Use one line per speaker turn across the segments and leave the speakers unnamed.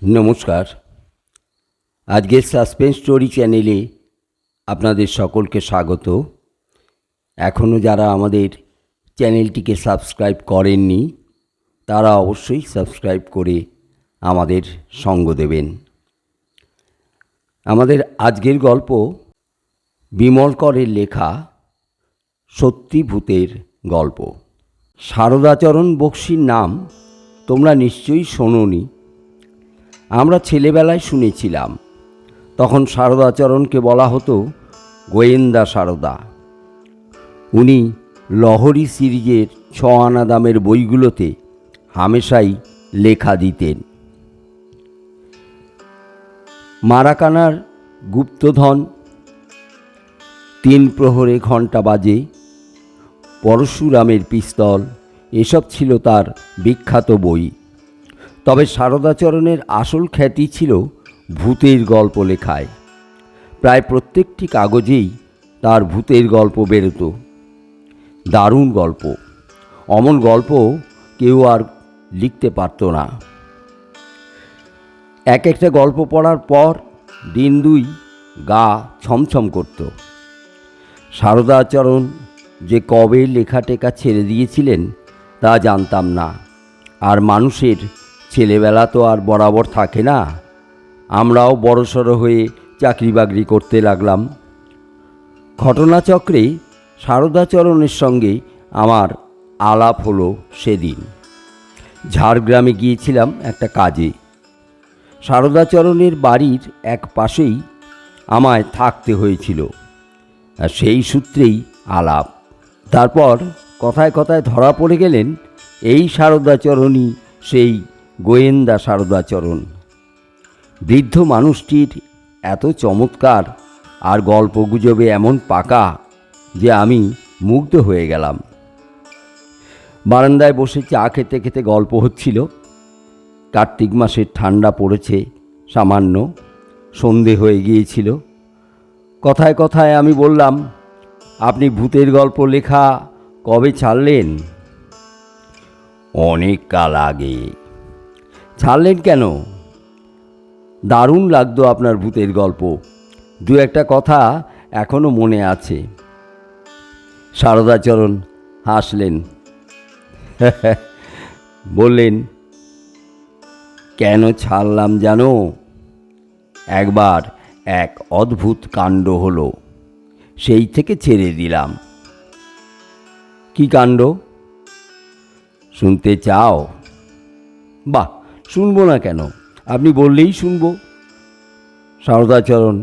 নমস্কার। আজকের suspense story চ্যানেলে আপনাদের সকলকে স্বাগত। এখনও যারা আমাদের চ্যানেলটিকে সাবস্ক্রাইব করেননি তারা অবশ্যই সাবস্ক্রাইব করে আমাদের সঙ্গ দেবেন। আমাদের আজকের গল্প বিমল করের লেখা সত্যি ভূতের গল্প। সারদাচরণ বক্সির নাম তোমরা নিশ্চয়ই শোনোনি। আমরা ছেলেবেলায় শুনেছিলাম। তখন সারদাচরণকে বলা হতো গোয়েন্দা সারদা। উনি লহরী সিরিজের 6 আনা দামের বইগুলোতে হামেশাই লেখা দিতেন। মারাকানার গুপ্তধন, 3 প্রহরে ঘণ্টা বাজে, পরশুরামের পিস্তল, এসব ছিল তার বিখ্যাত বই। তবে সারদাচরণের আসল খ্যাতি ছিল ভূতের গল্প লেখায়। প্রায় প্রত্যেকটি কাগজেই তার ভূতের গল্প বেরোত। দারুণ গল্প, অমন গল্প কেউ আর লিখতে পারত না। এক একটা গল্প পড়ার পর দিন 2 গা ছমছম করত। সারদাচরণ যে কবে লেখাটেকা ছেড়ে দিয়েছিলেন তা জানতাম না। আর মানুষের ছেলেবেলা তো আর বরাবর থাকে না। আমরাও বড়সড় হয়ে চাকরি বাকরি করতে লাগলাম। ঘটনাচক্রে সারদাচরণের সঙ্গে আমার আলাপ হলো সেদিন। ঝাড়গ্রামে গিয়েছিলাম একটা কাজে। সারদাচরণের বাড়ির এক পাশেই আমায় থাকতে হয়েছিল, আর সেই সূত্রেই আলাপ। তারপর কথায় কথায় ধরা পড়ে গেলেন এই সারদাচরণই সেই গোয়েন্দা সারদাচরণ। বৃদ্ধ মানুষটির এত চমৎকার আর গল্পগুজবে এমন পাকা যে আমি মুগ্ধ হয়ে গেলাম। বারান্দায় বসে চা খেতে খেতে গল্প হচ্ছিল। কার্তিক মাসের ঠান্ডা পড়েছে সামান্য, সন্ধে হয়ে গিয়েছিল। কথায় কথায় আমি বললাম, আপনি ভূতের গল্প লেখা কবে ছাড়লেন? অনেক কাল আগে। ছাড়লেন কেন? দারুণ লাগতো আপনার ভূতের গল্প। 2-1টা কথা এখনো মনে আছে। সারদাচরণ হাসলেন, বললেন, কেন ছাড়লাম জানো? একবার এক অদ্ভুত কাণ্ড হলো, সেই থেকে ছেড়ে দিলাম। কি কাণ্ড? শুনতে চাও? বাহ, শুনবো না কেন, আপনি বললেই শুনবো। সারদাচরণ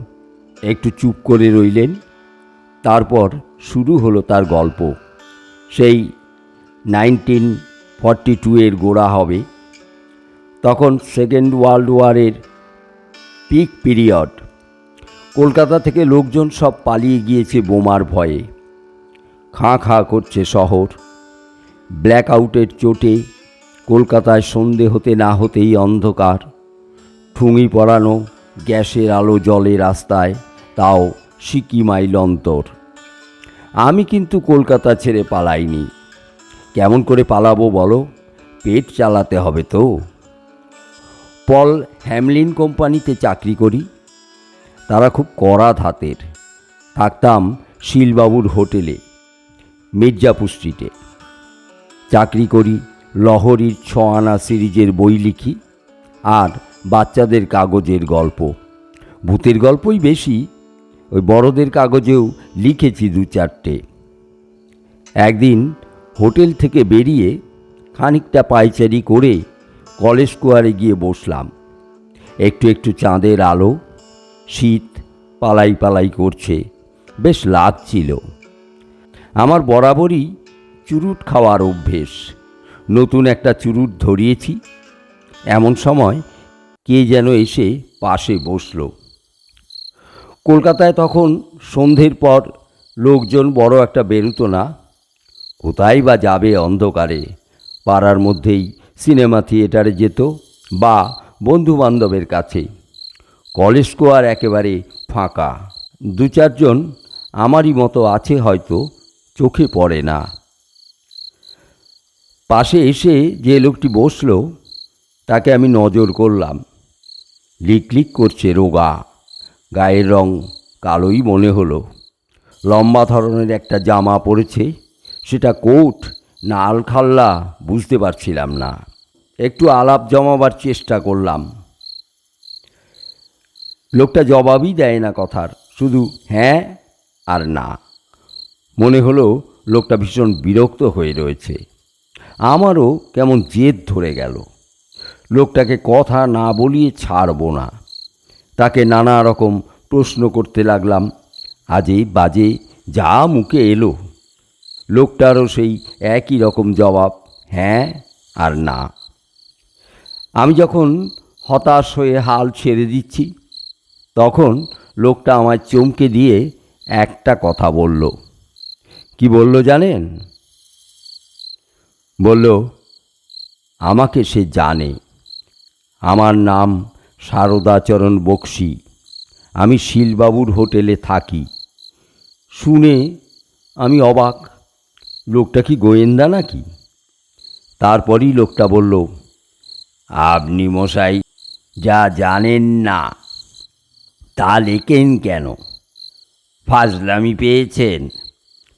একটু চুপ করে রইলেন। তারপর শুরু হলো তার গল্প। সেই 1942 গোড়া হবে। তখন সেকেন্ড ওয়ার্ল্ড ওয়ারের পিক পিরিয়ড। কলকাতা থেকে লোকজন সব পালিয়ে গিয়েছে বোমার ভয়ে। খাঁ খাঁ করছে শহর। ব্ল্যাক আউটের চোটে কলকাতায় সন্ধে হতে না হতেই অন্ধকার। ঠুঙি পরানো গ্যাসের আলো জলে রাস্তায়, তাও সিকি মাইল অন্তর। আমি কিন্তু কলকাতা ছেড়ে পালাইনি। কেমন করে পালাবো বলো? পেট চালাতে হবে তো। পল হ্যামলিন কোম্পানিতে চাকরি করি। তারা খুব কড়া ধাতের। থাকতাম শীলবাবুর হোটেলে, মির্জাপুর স্ট্রিটে। চাকরি করি, লহরীর 6 আনা সিরিজের বই লিখি, আর বাচ্চাদের কাগজের গল্প। ভূতের গল্পই বেশি, ওই বড়দের কাগজেও লিখেছি 2-4টে। একদিন হোটেল থেকে বেরিয়ে খানিকটা পায়চারি করে কলেজ স্কোয়ারে গিয়ে বসলাম। একটু একটু চাঁদের আলো, শীত পালাই পালাই করছে, বেশ লাগছিল। আমার বরাবরই চুরুট খাওয়ার অভ্যেস। নতুন একটা চুরুট ধরিয়েছি। এমন সময় কে যেন এসে পাশে বসল। কলকাতায় তখন সন্ধ্যের পর লোকজন বড় একটা বেরোতো না। কোথায় বা যাবে অন্ধকারে? পাড়ার মধ্যেই সিনেমা থিয়েটারে যেত বা বন্ধুবান্ধবের কাছে। কলেজ স্কোয়ার একেবারে ফাঁকা। 2-4 জন আমারই মতো আছে হয়তো, চোখে পড়ে না। পাশে এসে যে লোকটি বসল তাকে আমি নজর করলাম। লিকলিক করছে, রোগা, গায়ের রং কালোই মনে হলো। লম্বা ধরনের একটা জামা পরেছে, সেটা কোট না আলখাল্লা বুঝতে পারছিলাম না। একটু আলাপ জমাবার চেষ্টা করলাম। লোকটা জবাবই দেয় না কথার, শুধু হ্যাঁ আর না। মনে হলো লোকটা ভীষণ বিরক্ত হয়ে রয়েছে। আমারও কেমন জেদ ধরে গেল। লোকটাকে কথা না বলিয়ে ছাড়ব না। তাকে নানা রকম প্রশ্ন করতে লাগলাম। আজে বাজে যা মুখে এলো, লোকটারও সেই একই রকম জবাব, হ্যাঁ আর না। আমি যখন হতাশ হয়ে হাল ছেড়ে দিচ্ছি, তখন লোকটা আমায় চমকে দিয়ে একটা কথা বলল। কি বলল জানেন? বলল, আমাকে সে জানে। আমার নাম সারদাচরণ বক্সী। আমি শীলবাবুর হোটেলে থাকি। শুনে আমি অবাক, লোকটা কি গোয়েন্দা নাকি? তারপরই লোকটা বলল, আপনি মশাই যা জানেন না তা লেখেন কেন? ফাজলামি পেয়েছেন?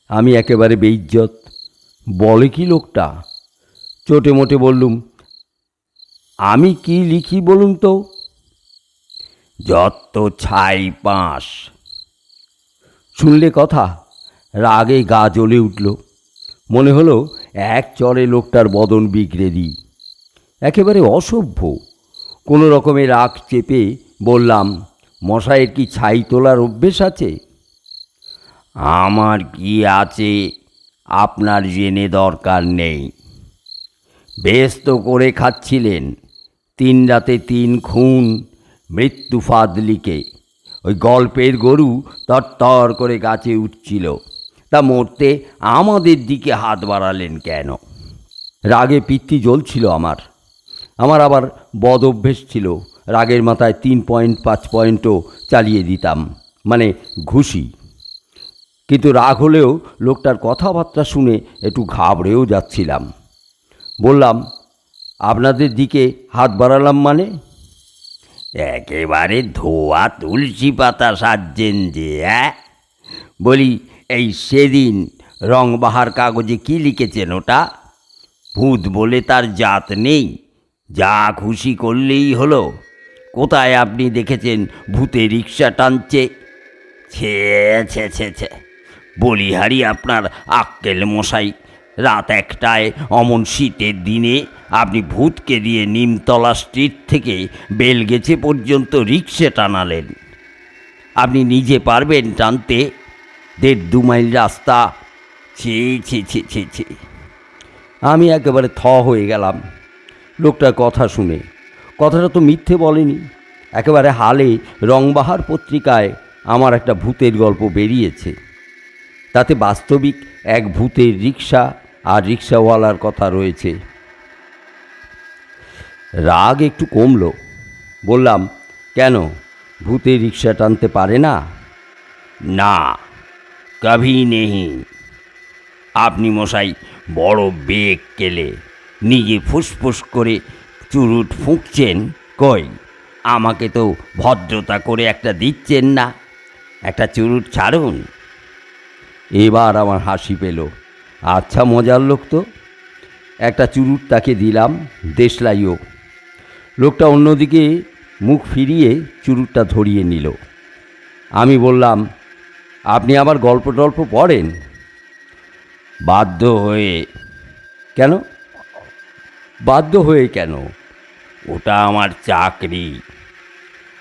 আমি একেবারে বেইজ্জত। বলে কি লোকটা? চোটে মোটে বললুম, আমি কি লিখি বলুন তো? যত ছাই পাঁশ। শুনলে কথা, রাগে গা জ্বলে উঠল। মনে হলো এক চড়ে লোকটার বদন বিগড়ে দিই। একেবারে অসভ্য। কোনো রকমে রাগ চেপে বললাম, মশাইয়ের কি ছাই তোলার অভ্যেস আছে? আমার কি আছে আপনার জেনে দরকার নেই। বেশ তো করে খাচ্ছিলেন। 3 রাতে 3 খুন, মৃত্যু ফাদলিকে। ওই গল্পের গরু তরতর করে গাছে উঠছিল, তা মরতে আমাদের দিকে হাত বাড়ালেন কেন? রাগে পিত্তি জ্বলছিল আমার। আবার বদ অভ্যেস ছিল, রাগের মাথায় 3.5 পয়েন্টও চালিয়ে দিতাম, মানে ঘুষি। কিন্তু রাগ হলেও লোকটার কথাবার্তা শুনে একটু ঘাবড়েও যাচ্ছিলাম। বললাম, আপনাদের দিকে হাত বাড়ালাম মানে? একেবারে ধোয়া তুলসী পাতা সাজছেন যে। বলি, এই সেদিন রংবাহার কাগজে কি লিখেছেন ওটা? ভূত বলে তার জাত নেই, যা খুশি করলেই হলো। কোথায় আপনি দেখেছেন ভূতে রিক্সা টানছে? ছে ছে ছে ছে, বলিহারি আপনার আক্কেল মশাই। রাত 1টায় অমন শীতের দিনে আপনি ভূতকে দিয়ে নিমতলা স্ট্রিট থেকে বেলগেছে পর্যন্ত রিক্সা টানালেন। আপনি নিজে পারবেন টানতে? 1.5-2 মাইল রাস্তা। ছি ছি ছি ছি ছি। আমি একেবারে হয়ে গেলাম লোকটার কথা শুনে। কথাটা তো মিথ্যে বলেনি। একেবারে হালে রংবাহার পত্রিকায় আমার একটা ভূতের গল্প বেরিয়েছে। তাতে বাস্তবিক এক ভূতের রিক্সা আর রিক্সাওয়ালার কথা রয়েছে। রাগ একটু কমলো। বললাম, কেন, ভূতের রিক্সা টানতে পারে না? না, কভি নেই। আপনি মশাই বড় বেগ কেলে নিজে ফুসফুস করে চুরুট ফুঁকছেন। কই, আমাকে তো ভদ্রতা করে একটা দিচ্ছেন না। একটা চুরুট ছাড়ুন। এবার আমার হাসি পেল। আচ্ছা, মজার লোক তো। একটা চুরুট তাকে দিলাম, দেশলাইও। লোকটা অন্যদিকে মুখ ফিরিয়ে চুরুটটা ধরিয়ে নিল। আমি বললাম, আপনি আবার গল্প টল্প পড়েন? বাধ্য হয়ে। কেন? বাধ্য হয়ে কেন? ওটা আমার চাকরি।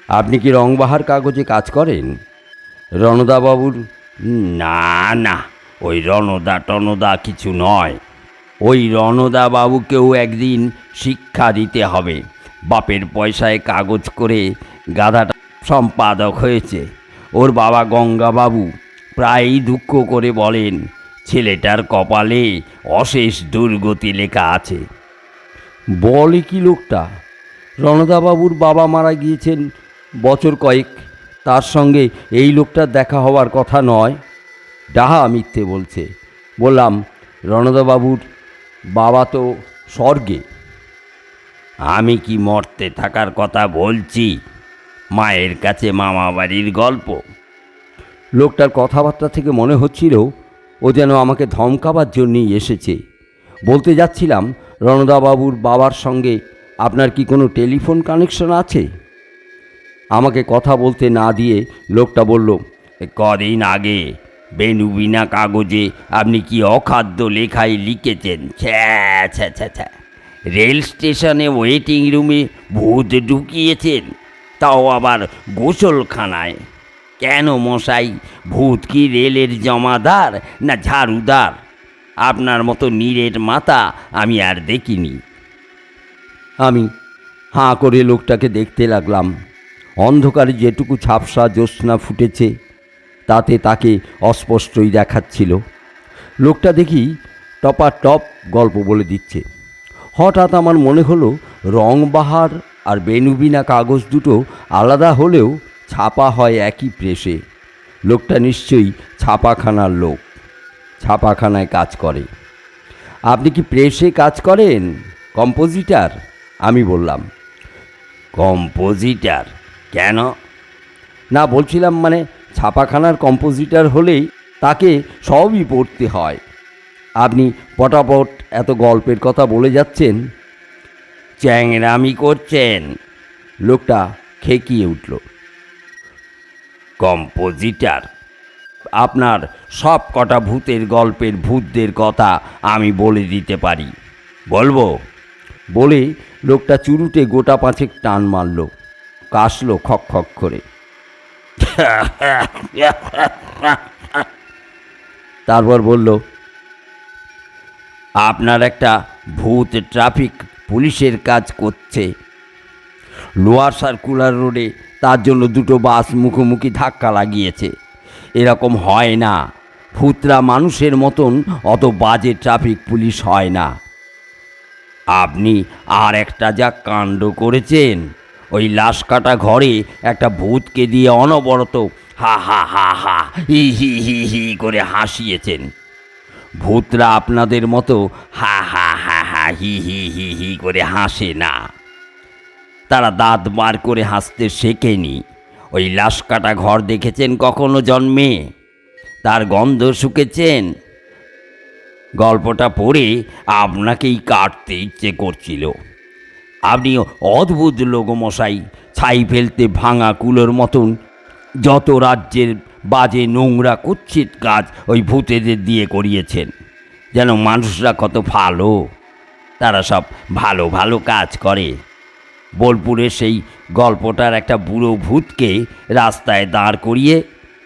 আপনি কি রংবাহার কাগজে কাজ করেন? রণদাবাবুর? না না, ওই রণদা টনদা কিছু নয়। ওই রণদা বাবুকেও একদিন শিক্ষা দিতে হবে। বাপের পয়সায় কাগজ করে গাধাটা সম্পাদক হয়েছে। ওর বাবা গঙ্গাবাবু প্রায়ই দুঃখ করে বলেন, ছেলেটার কপালে অশেষ দুর্গতি লেখা আছে। বলে কি লোকটা? রণদাবাবুর বাবা মারা গিয়েছেন বছর কয়েক। তার সঙ্গে এই লোকটার দেখা হওয়ার কথা নয়। ডাহা মিথ্যে বলছে। বললাম, রণদাবাবুর বাবা তো স্বর্গে। আমি কি মর্তে থাকার কথা বলছি?
মায়ের কাছে মামা বাড়ির গল্প।
লোকটার কথাবার্তা থেকে মনে হচ্ছিল ও যেন আমাকে ধমকাবার জন্যই এসেছে। বলতে যাচ্ছিলাম, রণদাবাবুর বাবার সঙ্গে আপনার কি কোনো টেলিফোন কানেকশন আছে? আমাকে কথা বলতে না দিয়ে লোকটা বলল,
কদিন আগে বেনুবিনা কাগজে আপনি কি অখাদ্য লেখায় লিখেছেন, ছ্যা ছ্যা ছ্যা ছ্যা, রেল স্টেশনে ওয়েটিং রুমে ভূত ঢুকিয়েছেন, তাও আবার গোসলখানায়। কেন মশাই, ভূত কি রেলের জমাদার না ঝাড়ুদার? আপনার মতো নীরের মাথা আমি আর দেখিনি।
আমি হাঁ করে লোকটাকে দেখতে লাগলাম। অন্ধকারে যেটুকু ঝাপসা জ্যোৎস্না ফুটেছে তাতে তাকে অস্পষ্টই দেখাচ্ছিল। লোকটা দেখি টপাটপ গল্প বলে দিচ্ছে। হঠাৎ আমার মনে হলো, রংবাহার আর বেনুবিনা কাগজ দুটো আলাদা হলেও ছাপা হয় একই প্রেসে। লোকটা নিশ্চয়ই ছাপাখানার লোক, ছাপাখানায় কাজ করে। আপনি কি প্রেসে কাজ করেন, কম্পোজিটার? আমি বললাম।
কম্পোজিটার কেন?
না, বলছিলাম মানে ছাপাখানার কম্পোজিটার হলেই তাকে সবই পড়তে হয়। আপনি পটাপট এত গল্পের কথা বলে যাচ্ছেন।
চ্যাংরামি করছেন।
লোকটা খেকিয়ে উঠল।
কম্পোজিটার? আপনার সব কটা ভূতের গল্পের ভূতদের কথা আমি বলে দিতে পারি। বলবো?
বলে লোকটা চুরুটে গোটা পাঁচেক টান মারল, কাশলো খক খক করে। তারপর বলল,
আপনার একটা ভূত ট্রাফিক পুলিশের কাজ করছে।
লোয়ার সার্কুলার রোডে তার জন্য দুটো বাস মুখোমুখি ধাক্কা লাগিয়েছে। এরকম হয় না, ভূতরা মানুষের মতন অত বাজে ট্রাফিক পুলিশ হয় না।
আপনি আর একটা যা কাণ্ড করেছেন, ওই লাশ কাটা ঘরে একটা ভূতকে দিয়ে অনবরত হা হা হা হা হি হি হি হি করে হাসিয়েছেন। ভূতরা আপনাদের মতো হা হা হা হা হি হি হি হি করে হাসে না। তারা দাঁত বার করে হাসতে শেখেনি। ওই লাশ কাটা ঘর দেখেছেন কখনো জন্মে? তার গন্ধ শুকেছেন? গল্পটা পড়ে আপনাকেই কাটতে ইচ্ছে করছিল। আপনি অদ্ভুত লোক মশাই, ছাই ফেলতে ভাঙা কুলোর মতন যত রাজ্যের বাজে নোংরা কুৎসিত কাজ ওই ভূতেদের দিয়ে করিয়েছেন। যেন মানুষরা কত ভালো, তারা সব ভালো ভালো কাজ করে। বোলপুরের সেই গল্পটার একটা বুড়ো ভূতকে রাস্তায় দাঁড় করিয়ে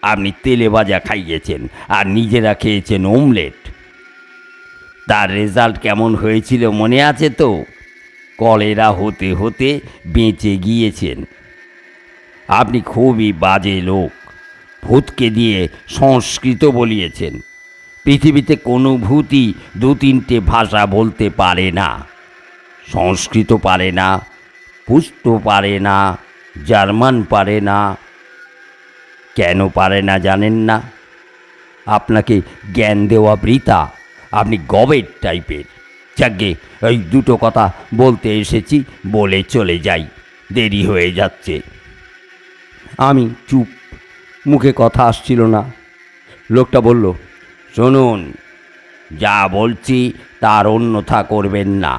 আপনি তেলে ভাজা খাইয়েছেন, আর নিজেরা খেয়েছেন অমলেট। তার রেজাল্ট কেমন হয়েছিল মনে আছে তো? কলেরা হতে হতে বেঁচে গিয়েছেন। আপনি খুবই বাজে লোক। ভূতকে দিয়ে সংস্কৃত বলিয়েছেন। পৃথিবীতে কোনো ভূতই দু তিনটে ভাষা বলতে পারে না। সংস্কৃত পারে না, পুস্তু পারে না, জার্মান পারে না। কেন পারে না জানেন না? আপনাকে জ্ঞান দেওয়া বৃথা। আপনি গবেট টাইপের। যাকে ওই দুটো কথা বলতে এসেছি, বলে চলে যাই, দেরি হয়ে যাচ্ছে।
আমি চুপ, মুখে কথা আসছিল না। লোকটা বলল,
শুনুন, যা বলছি তার অন্যথা করবেন না।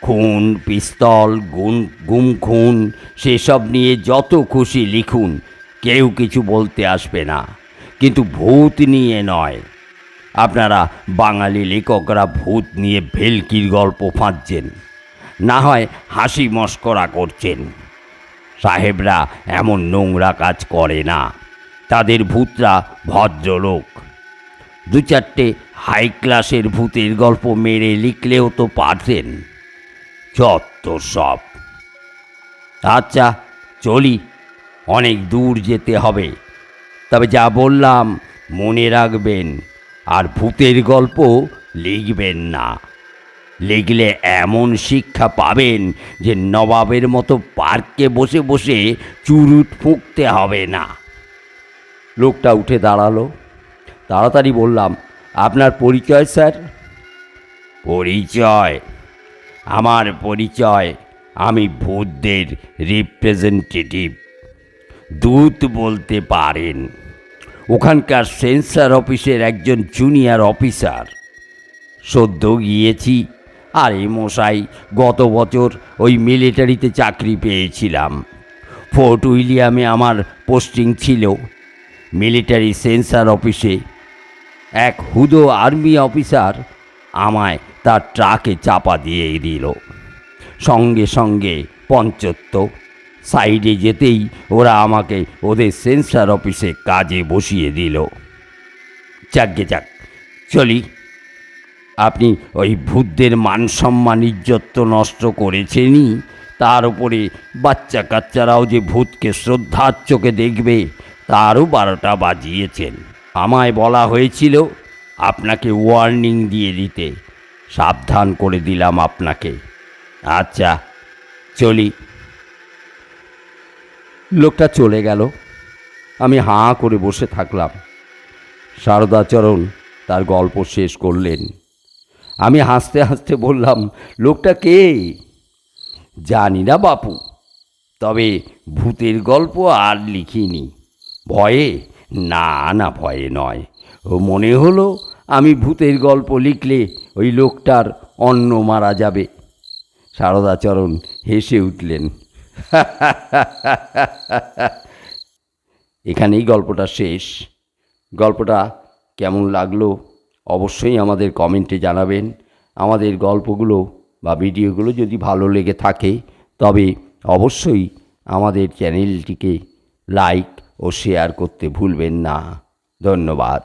খুন, পিস্তল, গুম খুন সেসব নিয়ে যত খুশি লিখুন, কেউ কিছু বলতে আসবে না, কিন্তু ভূত নিয়ে নয়। আপনারা বাঙালি লেখকরা ভূত নিয়ে ভেলকির গল্প ফাঁদছেন, না হয় হাসি মস্করা করছেন। সাহেবরা এমন নোংরা কাজ করে না। তাদের ভূতরা ভদ্রলোক। দু চারটে হাই ক্লাসের ভূতের গল্প মেরে লিখলেও তো পারতেন। যত সব। আচ্ছা, চলি, অনেক দূর যেতে হবে। তবে যা বললাম মনে রাখবেন, আর ভূতের গল্প লিখবেন না। লিখলে এমন শিক্ষা পাবেন যে নবাবের মতো পার্কে বসে বসে চুরুট ফুঁকতে হবে না।
লোকটা উঠে দাঁড়ালো। তাড়াতাড়ি বললাম, আপনার পরিচয় স্যার?
পরিচয়? আমার পরিচয়, আমি ভূতদের রিপ্রেজেন্টেটিভ। দূত বলতে পারেন। ওখানকার সেন্সার অফিসের একজন জুনিয়র অফিসার। সদ্য গিয়েছি। আরে মশাই, গত বছর ওই মিলিটারিতে চাকরি পেয়েছিলাম। ফোর্ট উইলিয়ামে আমার পোস্টিং ছিল। মিলিটারি সেন্সার অফিসে এক হুদো আর্মি অফিসার আমায় তার ট্রাকে চাপা দিয়ে দিল। সঙ্গে সঙ্গে পঞ্চত্ব। সাইডে যেতেই ওরা আমাকে ওদের সেন্সার অফিসে কাজে বসিয়ে দিল। যাকগে যাক, চলি। আপনি ওই ভূতদের মান সম্মান ইজ্জত তো নষ্ট করেছেনই, তার উপরে বাচ্চা কাচ্চারাও যে ভূতকে শ্রদ্ধার চোখে দেখবে তারও 12টা বাজিয়েছেন। আমায় বলা হয়েছিল আপনাকে ওয়ার্নিং দিয়ে দিতে, সাবধান করে দিলাম আপনাকে। আচ্ছা, চলি।
লোকটা চলে গেল। আমি হাঁ করে বসে থাকলাম। সারদাচরণ তার গল্প শেষ করলেন। আমি হাসতে হাসতে বললাম, লোকটা কে?
জানি না বাপু, তবে ভূতের গল্প আর লিখিনি। ভয়ে? না, ভয়ে নয়। ও মনে হলো আমি ভূতের গল্প লিখলে ওই লোকটার অন্ন মারা যাবে।
সারদাচরণ হেসে উঠলেন। এখানেই গল্পটা শেষ। গল্পটা কেমন লাগলো অবশ্যই আমাদের কমেন্টে জানাবেন। আমাদের গল্পগুলো বা ভিডিওগুলো যদি ভালো লেগে থাকে তবে অবশ্যই আমাদের চ্যানেলটিকে লাইক ও শেয়ার করতে ভুলবেন না। ধন্যবাদ।